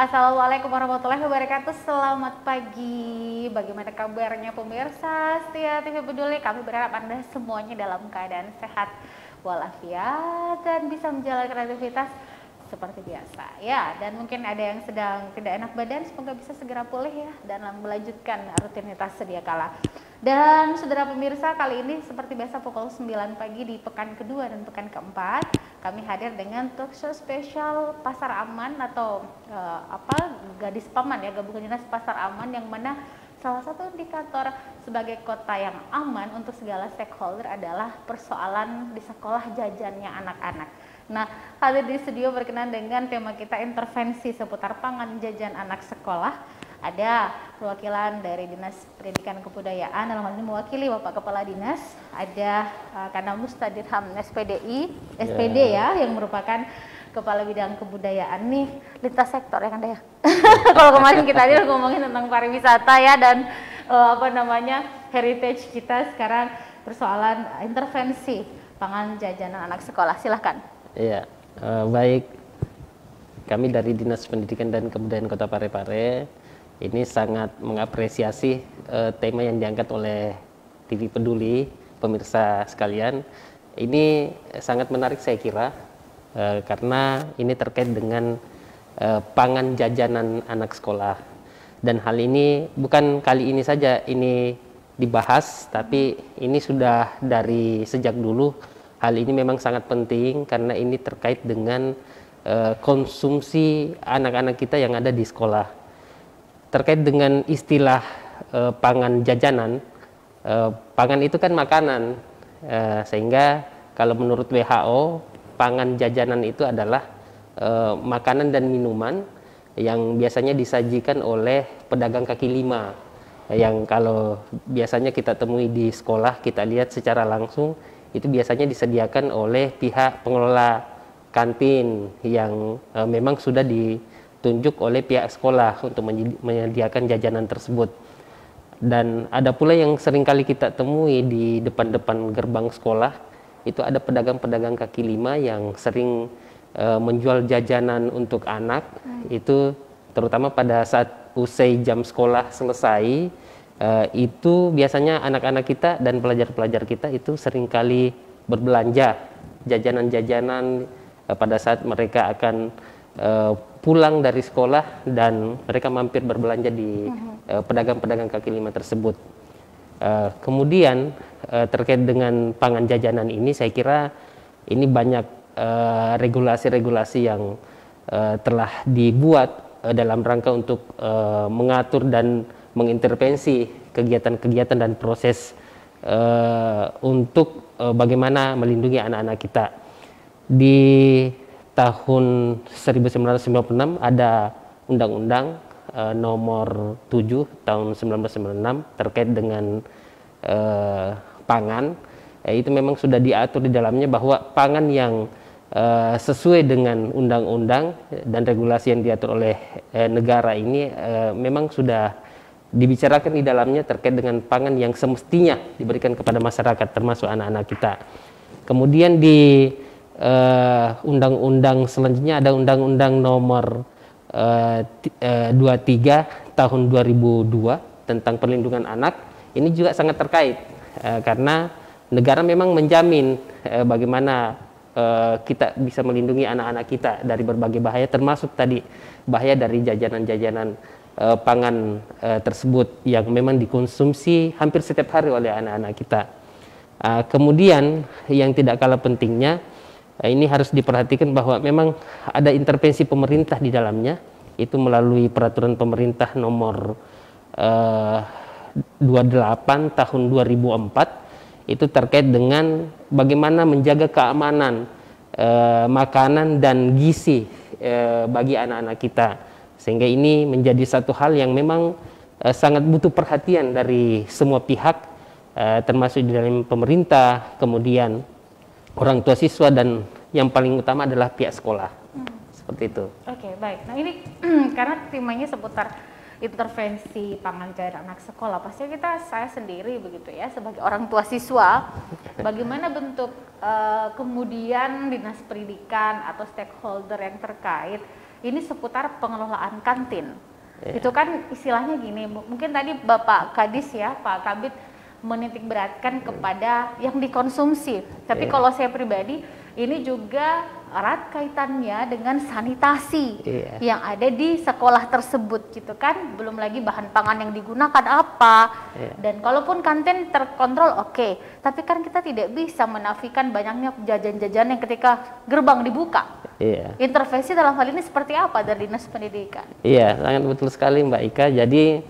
Assalamualaikum warahmatullahi wabarakatuh. Selamat pagi. Bagaimana kabarnya pemirsa setia TV Peduli? Kami berharap Anda semuanya dalam keadaan sehat walafiat dan bisa menjalankan aktivitas seperti biasa. Ya, dan mungkin ada yang sedang tidak enak badan, semoga bisa segera pulih ya dan melanjutkan rutinitas sedia kala. Dan saudara pemirsa, kali ini seperti biasa pukul 9 pagi di pekan kedua dan pekan keempat, kami hadir dengan talk show spesial Pasar Aman atau Gadis Paman ya, gabungan dinas Pasar Aman, yang mana salah satu indikator sebagai kota yang aman untuk segala stakeholder adalah persoalan di sekolah jajannya anak-anak. Nah, hadir di studio berkenan dengan tema kita intervensi seputar pangan jajan anak sekolah. Ada perwakilan dari Dinas Pendidikan Kebudayaan, dalam hal ini mewakili Bapak Kepala Dinas. Ada Kanam Mustadirham SPD ya, yang merupakan Kepala Bidang Kebudayaan nih, lintas sektor ya kan ya. Kalau kemarin kita dia ngomongin tentang pariwisata ya dan heritage kita, sekarang persoalan intervensi pangan jajanan anak sekolah. Silahkan. Iya, baik. Kami dari Dinas Pendidikan dan Kebudayaan Kota Parepare ini sangat mengapresiasi tema yang diangkat oleh TV Peduli, pemirsa sekalian. Ini sangat menarik saya kira, karena ini terkait dengan pangan jajanan anak sekolah. Dan hal ini bukan kali ini saja ini dibahas, tapi ini sudah dari sejak dulu. Hal ini memang sangat penting karena ini terkait dengan konsumsi anak-anak kita yang ada di sekolah. Terkait dengan istilah pangan jajanan, pangan itu kan makanan, sehingga kalau menurut WHO, pangan jajanan itu adalah makanan dan minuman yang biasanya disajikan oleh pedagang kaki lima, yang kalau biasanya kita temui di sekolah, kita lihat secara langsung, itu biasanya disediakan oleh pihak pengelola kantin yang memang sudah ditunjuk oleh pihak sekolah untuk menyediakan jajanan tersebut. Dan ada pula yang seringkali kita temui di depan-depan gerbang sekolah, itu ada pedagang-pedagang kaki lima yang sering menjual jajanan untuk anak. Itu terutama pada saat usai jam sekolah selesai, itu biasanya anak-anak kita dan pelajar-pelajar kita itu seringkali berbelanja jajanan-jajanan pada saat mereka akan pulang dari sekolah dan mereka mampir berbelanja di pedagang-pedagang kaki lima tersebut. Kemudian terkait dengan pangan jajanan ini, saya kira ini banyak regulasi-regulasi yang telah dibuat dalam rangka untuk mengatur dan mengintervensi kegiatan-kegiatan dan proses untuk bagaimana melindungi anak-anak kita. Di tahun 1996 ada Undang-Undang nomor 7 tahun 1996 terkait dengan pangan. Itu memang sudah diatur di dalamnya bahwa pangan yang sesuai dengan undang-undang dan regulasi yang diatur oleh negara ini memang sudah dibicarakan di dalamnya terkait dengan pangan yang semestinya diberikan kepada masyarakat, termasuk anak-anak kita. Kemudian di undang-undang selanjutnya ada Undang-Undang nomor 23 tahun 2002 tentang perlindungan anak. Ini juga sangat terkait karena negara memang menjamin bagaimana kita bisa melindungi anak-anak kita dari berbagai bahaya, termasuk tadi bahaya dari jajanan-jajanan pangan tersebut yang memang dikonsumsi hampir setiap hari oleh anak-anak kita. Kemudian yang tidak kalah pentingnya, ini harus diperhatikan bahwa memang ada intervensi pemerintah di dalamnya, itu melalui peraturan pemerintah nomor 28 tahun 2004, itu terkait dengan bagaimana menjaga keamanan makanan dan gizi bagi anak-anak kita. Sehingga ini menjadi satu hal yang memang sangat butuh perhatian dari semua pihak, termasuk di dalam pemerintah, kemudian orang tua siswa, dan yang paling utama adalah pihak sekolah. Seperti itu. Oke, baik. Nah ini karena temanya seputar intervensi pangan jajan anak sekolah, pasti saya sendiri begitu ya, sebagai orang tua siswa, bagaimana bentuk kemudian dinas pendidikan atau stakeholder yang terkait ini seputar pengelolaan kantin. Itu kan istilahnya gini, mungkin tadi Bapak Kadis ya, Pak Kabid menitik beratkan kepada yang dikonsumsi. Tapi kalau saya pribadi, ini juga erat kaitannya dengan sanitasi yang ada di sekolah tersebut gitu kan. Belum lagi bahan pangan yang digunakan apa. Dan kalaupun kantin terkontrol oke, tapi kan kita tidak bisa menafikan banyaknya jajan-jajan yang ketika gerbang dibuka. Intervensi dalam hal ini seperti apa dari Dinas Pendidikan? Iya, sangat betul sekali Mbak Ika. Jadi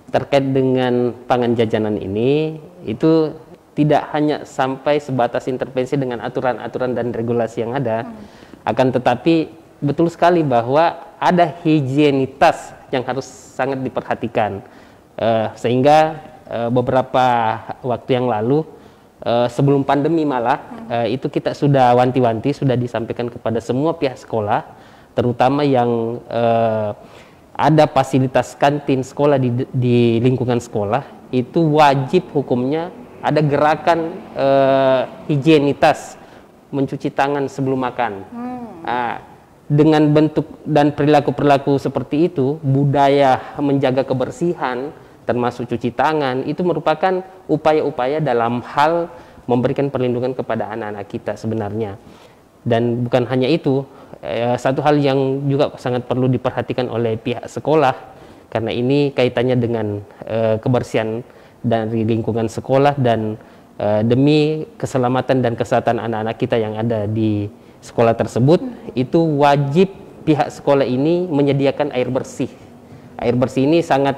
terkait dengan pangan jajanan ini, itu tidak hanya sampai sebatas intervensi dengan aturan-aturan dan regulasi yang ada, akan tetapi betul sekali bahwa ada higienitas yang harus sangat diperhatikan. Sehingga beberapa waktu yang lalu, sebelum pandemi malah, itu kita sudah wanti-wanti, sudah disampaikan kepada semua pihak sekolah, terutama yang ada fasilitas kantin sekolah di lingkungan sekolah, itu wajib hukumnya ada gerakan higienitas, mencuci tangan sebelum makan. Dengan bentuk dan perilaku-perilaku seperti itu, budaya menjaga kebersihan, termasuk cuci tangan, itu merupakan upaya-upaya dalam hal memberikan perlindungan kepada anak-anak kita sebenarnya. Dan bukan hanya itu, satu hal yang juga sangat perlu diperhatikan oleh pihak sekolah, karena ini kaitannya dengan kebersihan dari lingkungan sekolah dan demi keselamatan dan kesehatan anak-anak kita yang ada di sekolah tersebut, itu wajib pihak sekolah ini menyediakan air bersih. Air bersih ini sangat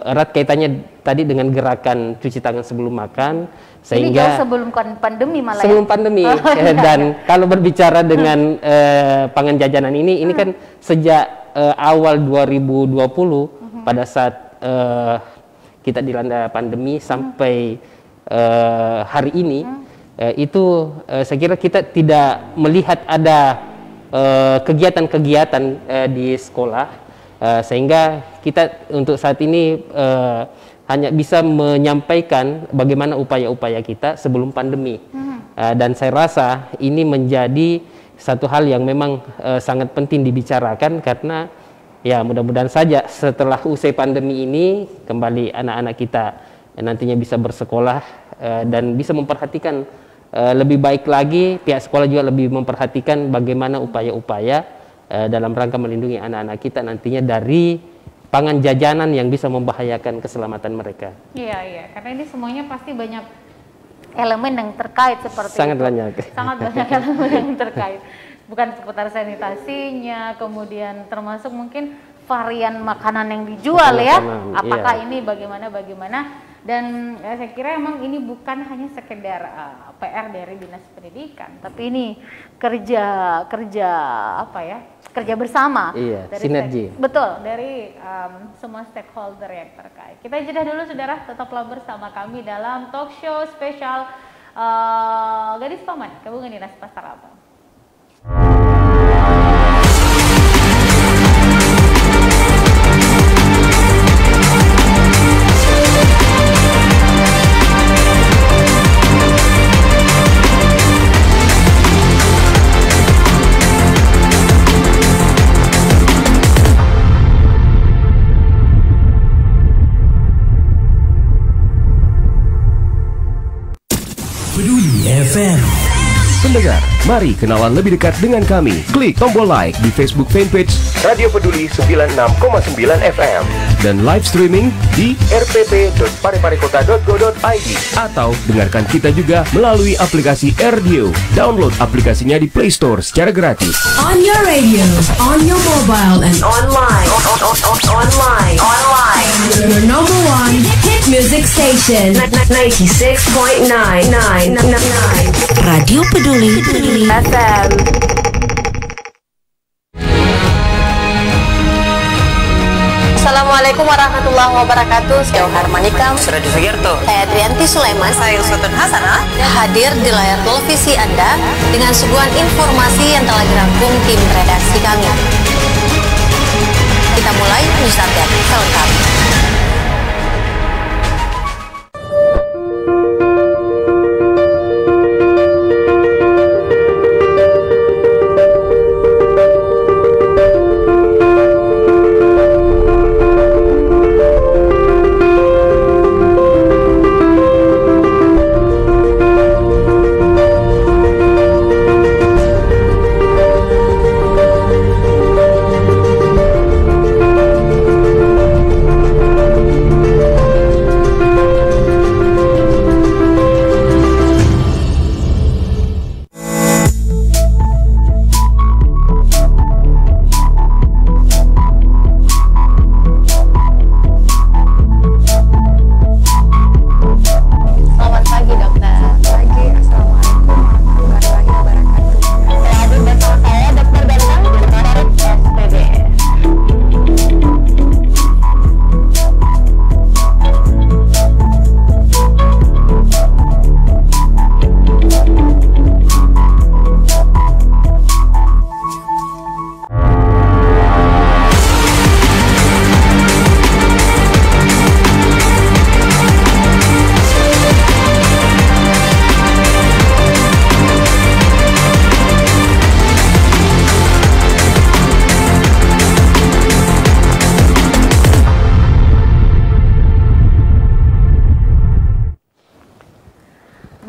erat kaitannya tadi dengan gerakan cuci tangan sebelum makan, sehingga ini jauh sebelum pandemi malah sebelum pandemi. Dan kalau berbicara dengan pangan jajanan ini kan sejak awal 2020 pada saat kita dilanda pandemi sampai hari ini, itu saya kira kita tidak melihat ada kegiatan-kegiatan di sekolah, sehingga kita untuk saat ini hanya bisa menyampaikan bagaimana upaya-upaya kita sebelum pandemi. Dan saya rasa ini menjadi satu hal yang memang sangat penting dibicarakan, karena ya mudah-mudahan saja setelah usai pandemi ini kembali anak-anak kita nantinya bisa bersekolah dan bisa memperhatikan lebih baik lagi, pihak sekolah juga lebih memperhatikan bagaimana upaya-upaya dalam rangka melindungi anak-anak kita nantinya dari pangan jajanan yang bisa membahayakan keselamatan mereka. Iya, karena ini semuanya pasti banyak elemen yang terkait seperti sangat itu. Sangat banyak elemen yang terkait. Bukan seputar sanitasinya, kemudian termasuk mungkin varian makanan yang dijual apakah ini bagaimana. Dan saya kira emang ini bukan hanya sekedar PR dari Dinas Pendidikan, tapi ini kerja bersama, dari sinergi. Betul, dari semua stakeholder yang terkait. Kita jeda dulu saudara, tetaplah bersama kami dalam talk show spesial Gadis Paman Gabungan Dinas Pasar Abang. FM. Pendengar, mari kenalan lebih dekat dengan kami. Klik tombol like di Facebook fanpage Radio Peduli 96,9 FM dan live streaming di rpp.pareparekota.go.id atau dengarkan kita juga melalui aplikasi RDio. Download aplikasinya di Play Store secara gratis. On your radio, on your mobile and online. Your number one hit music station 96.9 Radio Peduli FM. Assalamualaikum warahmatullahi wabarakatuh. Saya Harmanika Suradi Sugierto. Saya Trianti Sulaiman. Saya Sultan Hasanah. Hadir di layar televisi Anda dengan suguhan informasi yang telah dirangkum tim redaksi kami. Kita mulai news update selengkapnya.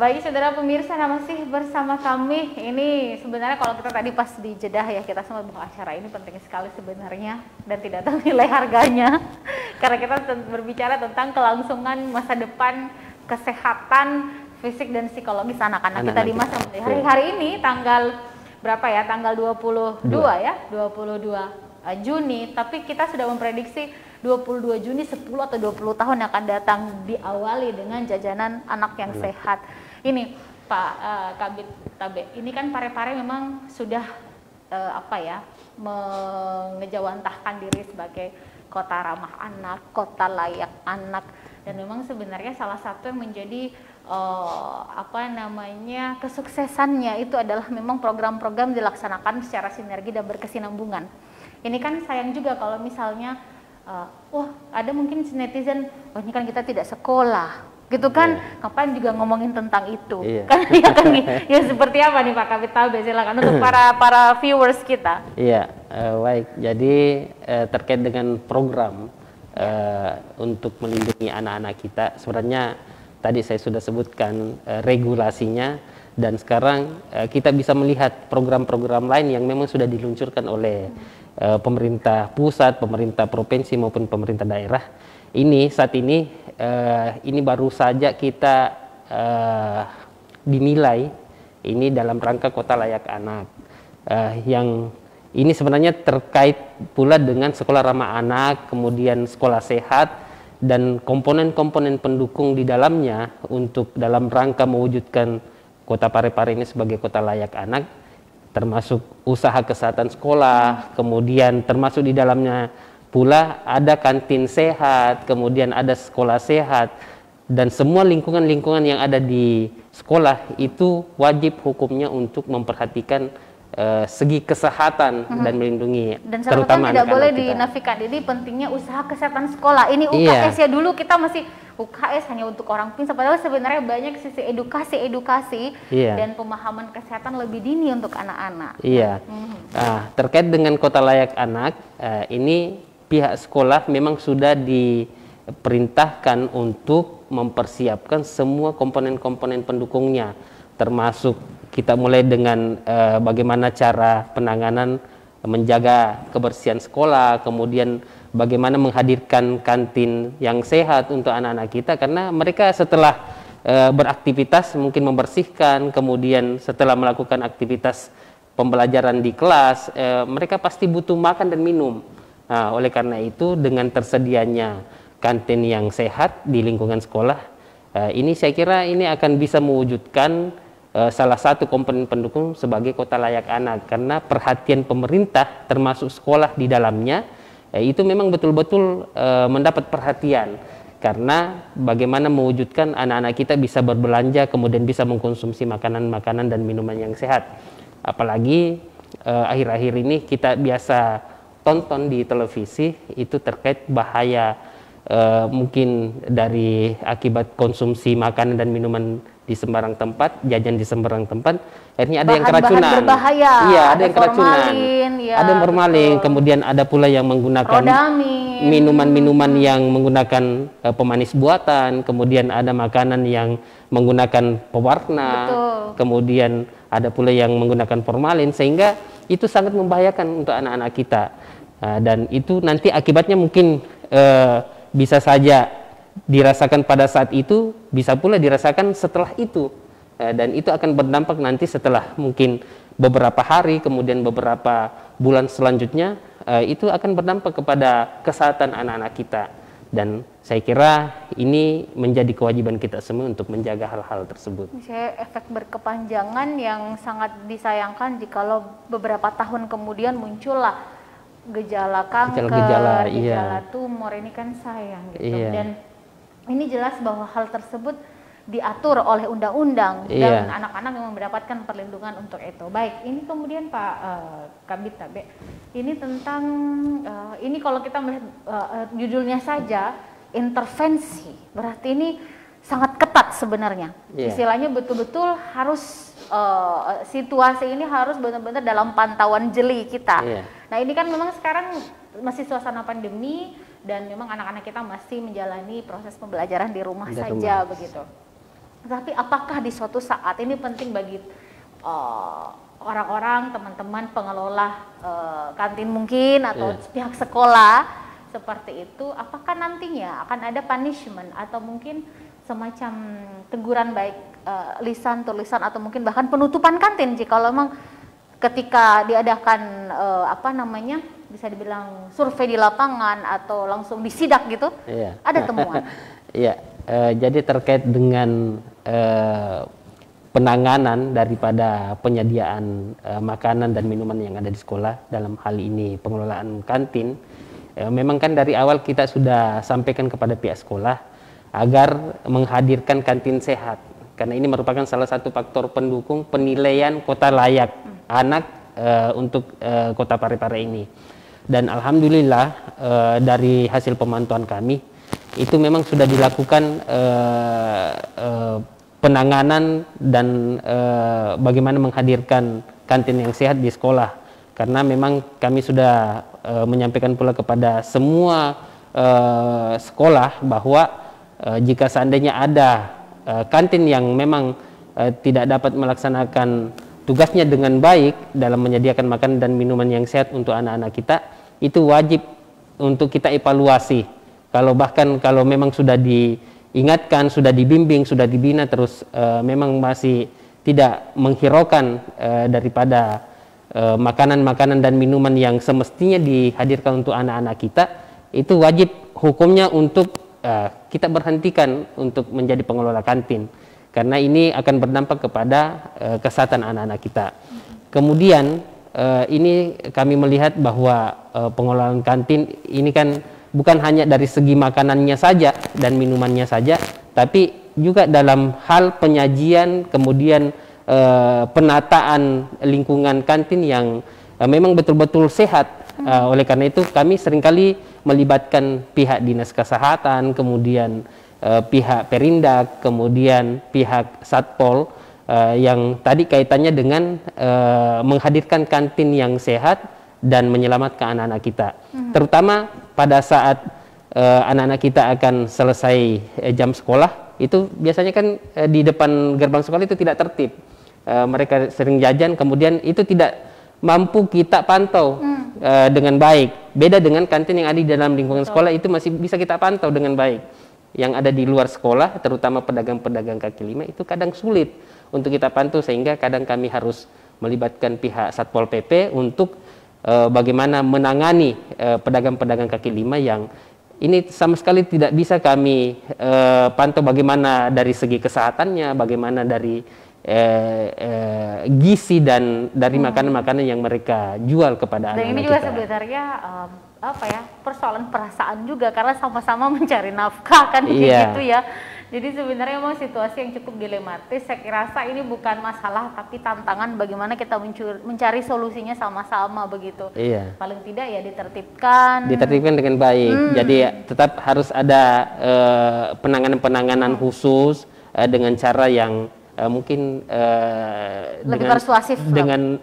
Baik saudara pemirsa, masih bersama kami. Ini sebenarnya kalau kita tadi pas di Jeddah ya, kita semua bahwa acara ini penting sekali sebenarnya dan tidak tahu nilai harganya. Karena kita berbicara tentang kelangsungan masa depan, kesehatan fisik dan psikologis anak-anak kita di masa muda. Hari ini tanggal berapa ya? Tanggal 22 ya, 22 Juni, tapi kita sudah memprediksi 22 Juni 10 atau 20 tahun yang akan datang diawali dengan jajanan anak yang sehat. Ini Pak Kabid Tabe, ini kan Parepare memang sudah mengejawantahkan diri sebagai kota ramah anak, kota layak anak, dan memang sebenarnya salah satu yang menjadi kesuksesannya itu adalah memang program-program dilaksanakan secara sinergi dan berkesinambungan. Ini kan sayang juga kalau misalnya ada mungkin netizen, ini kan kita tidak sekolah gitu kan, ngapain juga ngomongin tentang itu, kan ya seperti apa nih Pak Kabid Tabe, silakan untuk para viewers kita. Baik, jadi terkait dengan program untuk melindungi anak-anak kita, sebenarnya tadi saya sudah sebutkan regulasinya, dan sekarang kita bisa melihat program-program lain yang memang sudah diluncurkan oleh pemerintah pusat, pemerintah provinsi maupun pemerintah daerah. Ini saat ini baru saja kita dinilai ini dalam rangka kota layak anak, yang ini sebenarnya terkait pula dengan sekolah ramah anak, kemudian sekolah sehat, dan komponen-komponen pendukung di dalamnya untuk dalam rangka mewujudkan kota Parepare ini sebagai kota layak anak, termasuk usaha kesehatan sekolah, kemudian termasuk di dalamnya pula ada kantin sehat, kemudian ada sekolah sehat, dan semua lingkungan-lingkungan yang ada di sekolah itu wajib hukumnya untuk memperhatikan segi kesehatan dan melindungi, dan terutama tidak boleh kita. dinafikan. Ini pentingnya usaha kesehatan sekolah. Ini UKS ya, dulu kita masih UKS hanya untuk orang pintar, padahal sebenarnya banyak sisi edukasi dan pemahaman kesehatan lebih dini untuk anak-anak. Nah, terkait dengan kota layak anak, ini pihak sekolah memang sudah diperintahkan untuk mempersiapkan semua komponen-komponen pendukungnya, termasuk kita mulai dengan bagaimana cara penanganan menjaga kebersihan sekolah, kemudian bagaimana menghadirkan kantin yang sehat untuk anak-anak kita, karena mereka setelah beraktivitas mungkin membersihkan, kemudian setelah melakukan aktivitas pembelajaran di kelas, mereka pasti butuh makan dan minum. Nah, oleh karena itu dengan tersedianya kantin yang sehat di lingkungan sekolah, ini saya kira ini akan bisa mewujudkan salah satu komponen pendukung sebagai kota layak anak, karena perhatian pemerintah termasuk sekolah di dalamnya itu memang betul-betul mendapat perhatian, karena bagaimana mewujudkan anak-anak kita bisa berbelanja kemudian bisa mengkonsumsi makanan-makanan dan minuman yang sehat. Apalagi akhir-akhir ini kita biasa tonton di televisi itu terkait bahaya mungkin dari akibat konsumsi makanan dan minuman di sembarang tempat, jajan di sembarang tempat, akhirnya ada yang keracunan. Berbahaya. Iya, ada yang keracunan. Ada yang formalin, kemudian ada pula yang menggunakan minuman-minuman yang menggunakan pemanis buatan, kemudian ada makanan yang menggunakan pewarna, kemudian ada pula yang menggunakan formalin, sehingga itu sangat membahayakan untuk anak-anak kita. Dan itu nanti akibatnya mungkin bisa saja dirasakan pada saat itu, bisa pula dirasakan setelah itu, dan itu akan berdampak nanti setelah mungkin beberapa hari, kemudian beberapa bulan selanjutnya, itu akan berdampak kepada kesehatan anak-anak kita. Dan saya kira ini menjadi kewajiban kita semua untuk menjaga hal-hal tersebut. Efek berkepanjangan yang sangat disayangkan jikalau beberapa tahun kemudian muncullah gejala kanker, gejala tumor, ini kan sayang gitu. Dan ini jelas bahwa hal tersebut diatur oleh undang-undang dan anak-anak yang mendapatkan perlindungan untuk itu. Baik, ini kemudian Pak Kabid Tabe, ini tentang ini kalau kita melihat judulnya saja intervensi, berarti ini sangat ketat sebenarnya. Istilahnya betul-betul harus situasi ini harus benar-benar dalam pantauan jeli kita. Nah, ini kan memang sekarang masih suasana pandemi dan memang anak-anak kita masih menjalani proses pembelajaran di rumah saja begitu. Tapi apakah di suatu saat ini penting bagi orang-orang, teman-teman pengelola kantin mungkin atau pihak sekolah seperti itu, apakah nantinya akan ada punishment atau mungkin semacam teguran baik lisan, tulisan atau mungkin bahkan penutupan kantin jika memang ketika diadakan bisa dibilang survei di lapangan atau langsung disidak gitu, ada temuan. Iya, jadi terkait dengan penanganan daripada penyediaan makanan dan minuman yang ada di sekolah, dalam hal ini pengelolaan kantin, memang kan dari awal kita sudah sampaikan kepada pihak sekolah agar menghadirkan kantin sehat, karena ini merupakan salah satu faktor pendukung penilaian kota layak anak untuk kota Parepare ini. Dan alhamdulillah dari hasil pemantauan kami itu memang sudah dilakukan penanganan dan bagaimana menghadirkan kantin yang sehat di sekolah, karena memang kami sudah menyampaikan pula kepada semua sekolah bahwa jika seandainya ada kantin yang memang tidak dapat melaksanakan tugasnya dengan baik dalam menyediakan makanan dan minuman yang sehat untuk anak-anak kita, itu wajib untuk kita evaluasi. Kalau memang sudah diingatkan, sudah dibimbing, sudah dibina, terus memang masih tidak menghiraukan daripada makanan-makanan dan minuman yang semestinya dihadirkan untuk anak-anak kita, itu wajib hukumnya untuk kita berhentikan untuk menjadi pengelola kantin, karena ini akan berdampak kepada kesehatan anak-anak kita. Kemudian ini kami melihat bahwa pengelolaan kantin ini kan bukan hanya dari segi makanannya saja dan minumannya saja, tapi juga dalam hal penyajian, kemudian penataan lingkungan kantin yang memang betul-betul sehat. Oleh karena itu kami seringkali melibatkan pihak dinas kesehatan, kemudian pihak Perindak, kemudian pihak Satpol yang tadi kaitannya dengan menghadirkan kantin yang sehat dan menyelamatkan anak-anak kita. Terutama pada saat anak-anak kita akan selesai jam sekolah, itu biasanya kan di depan gerbang sekolah itu tidak tertib. Mereka sering jajan, kemudian itu tidak mampu kita pantau dengan baik. Beda dengan kantin yang ada di dalam lingkungan sekolah, itu masih bisa kita pantau dengan baik. Yang ada di luar sekolah, terutama pedagang-pedagang kaki lima, itu kadang sulit untuk kita pantau, sehingga kadang kami harus melibatkan pihak Satpol PP untuk bagaimana menangani pedagang-pedagang kaki lima yang ini sama sekali tidak bisa kami pantau bagaimana dari segi kesehatannya, bagaimana dari gizi dan dari makanan-makanan yang mereka jual kepada anak-anak kita. Dan ini juga sebenarnya persoalan perasaan juga, karena sama-sama mencari nafkah kan gitu ya. Jadi sebenarnya memang situasi yang cukup dilematis. Saya rasa ini bukan masalah tapi tantangan bagaimana kita mencari solusinya sama-sama begitu. Paling tidak ya ditertibkan dengan baik. Jadi tetap harus ada penanganan-penanganan khusus dengan cara yang mungkin lebih persuasif, dengan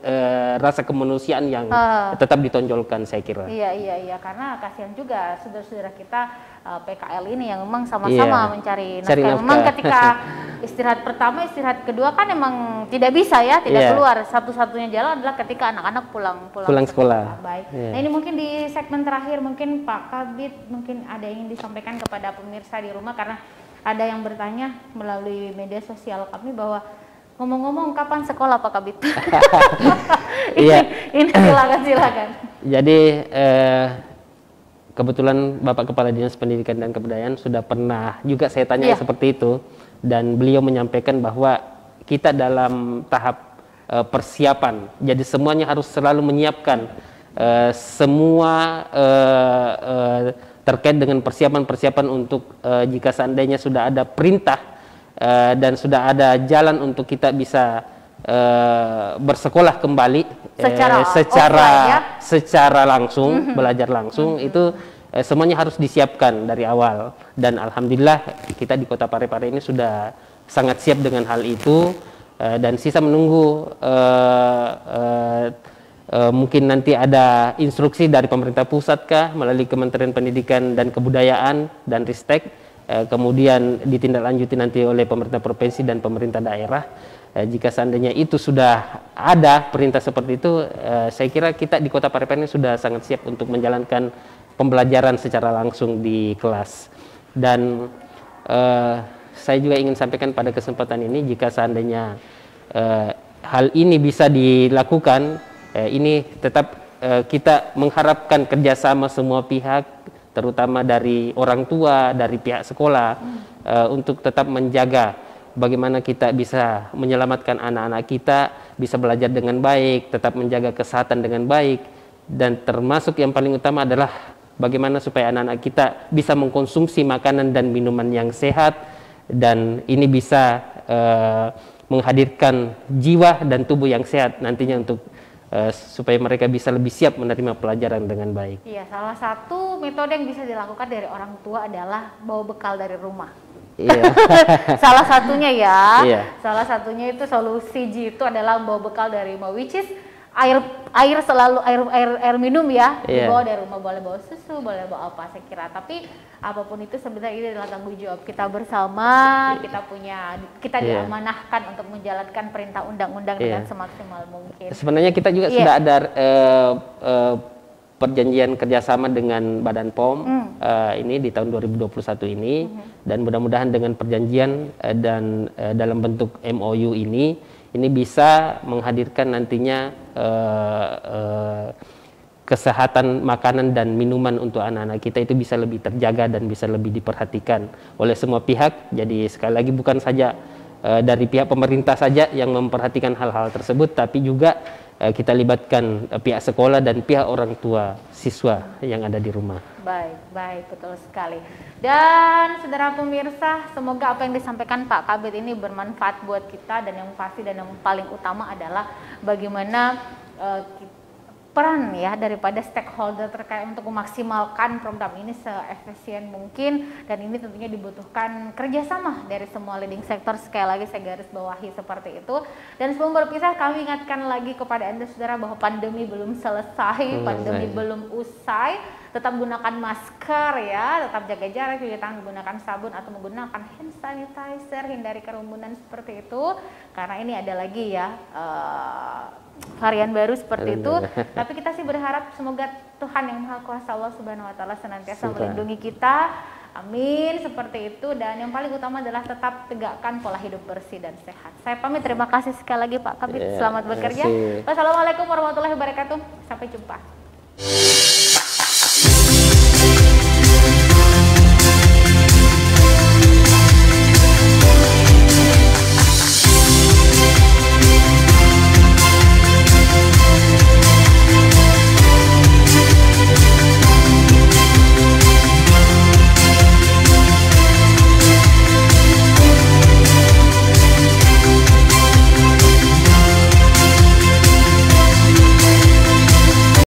rasa kemanusiaan yang tetap ditonjolkan, saya kira. Iya, karena kasihan juga saudara-saudara kita PKL ini yang memang sama-sama mencari nafkah. Memang ketika istirahat pertama, istirahat kedua kan emang tidak bisa ya, tidak keluar. Satu-satunya jalan adalah ketika anak-anak pulang sekolah. Baik. Nah, ini mungkin di segmen terakhir, mungkin Pak Kabid mungkin ada yang ingin disampaikan kepada pemirsa di rumah, karena ada yang bertanya melalui media sosial kami bahwa ngomong-ngomong kapan sekolah Pak Kabid? Ini silakan. Jadi kebetulan Bapak Kepala Dinas Pendidikan dan Kebudayaan sudah pernah juga saya tanya seperti itu, dan beliau menyampaikan bahwa kita dalam tahap persiapan. Jadi semuanya harus selalu menyiapkan semua terkait dengan persiapan-persiapan untuk jika seandainya sudah ada perintah dan sudah ada jalan untuk kita bisa bersekolah kembali secara langsung, belajar langsung, itu semuanya harus disiapkan dari awal. Dan alhamdulillah kita di Kota Parepare ini sudah sangat siap dengan hal itu, dan sisa menunggu mungkin nanti ada instruksi dari pemerintah pusat melalui Kementerian Pendidikan dan Kebudayaan dan Ristek kemudian ditindaklanjuti nanti oleh pemerintah provinsi dan pemerintah daerah. Jika seandainya itu sudah ada perintah seperti itu, saya kira kita di Kota Parepare sudah sangat siap untuk menjalankan pembelajaran secara langsung di kelas. Dan saya juga ingin sampaikan pada kesempatan ini, jika seandainya hal ini bisa dilakukan, ini tetap kita mengharapkan kerjasama semua pihak, terutama dari orang tua, dari pihak sekolah, untuk tetap menjaga bagaimana kita bisa menyelamatkan anak-anak kita, bisa belajar dengan baik, tetap menjaga kesehatan dengan baik, dan termasuk yang paling utama adalah bagaimana supaya anak-anak kita bisa mengkonsumsi makanan dan minuman yang sehat, dan ini bisa menghadirkan jiwa dan tubuh yang sehat nantinya untuk supaya mereka bisa lebih siap menerima pelajaran dengan baik. Iya, salah satu metode yang bisa dilakukan dari orang tua adalah bawa bekal dari rumah. Iya. Salah satunya ya, Iya. salah satunya itu solusi itu adalah bawa bekal dari rumah, which is air selalu air minum ya, Iya. dibawa dari rumah, boleh bawa susu, boleh bawa apa saya kira. Tapi apapun itu sebenarnya ini adalah tanggung jawab kita bersama, kita Iya. diamanahkan untuk menjalankan perintah undang-undang Iya. dengan semaksimal mungkin. Sebenarnya kita juga Iya. sudah ada perjanjian kerjasama dengan Badan POM ini di tahun 2021 ini, dan mudah-mudahan dengan perjanjian dan dalam bentuk MOU ini bisa menghadirkan nantinya kesehatan makanan dan minuman untuk anak-anak kita itu bisa lebih terjaga dan bisa lebih diperhatikan oleh semua pihak. Jadi sekali lagi bukan saja dari pihak pemerintah saja yang memperhatikan hal-hal tersebut, tapi juga kita libatkan pihak sekolah dan pihak orang tua siswa yang ada di rumah. Baik, betul sekali. Dan saudara pemirsa, semoga apa yang disampaikan Pak Kabid ini bermanfaat buat kita, dan yang pasti dan yang paling utama adalah bagaimana peran ya daripada stakeholder terkait untuk memaksimalkan program ini seefisien mungkin, dan ini tentunya dibutuhkan kerjasama dari semua leading sektor. Sekali lagi saya garis bawahi seperti itu. Dan sebelum berpisah, kami ingatkan lagi kepada Anda saudara bahwa pandemi belum selesai, pandemi belum usai. Tetap gunakan masker ya, tetap jaga jarak, cuci tangan, menggunakan sabun atau menggunakan hand sanitizer, hindari kerumunan seperti itu, karena ini ada lagi ya varian baru seperti itu. Tapi kita sih berharap semoga Tuhan yang Maha Kuasa, Allah Subhanahu wa taala, senantiasa melindungi kita. Amin, seperti itu. Dan yang paling utama adalah tetap tegakkan pola hidup bersih dan sehat. Saya pamit, terima kasih sekali lagi Pak Kabid. Selamat bekerja. Wassalamualaikum warahmatullahi wabarakatuh. Sampai jumpa.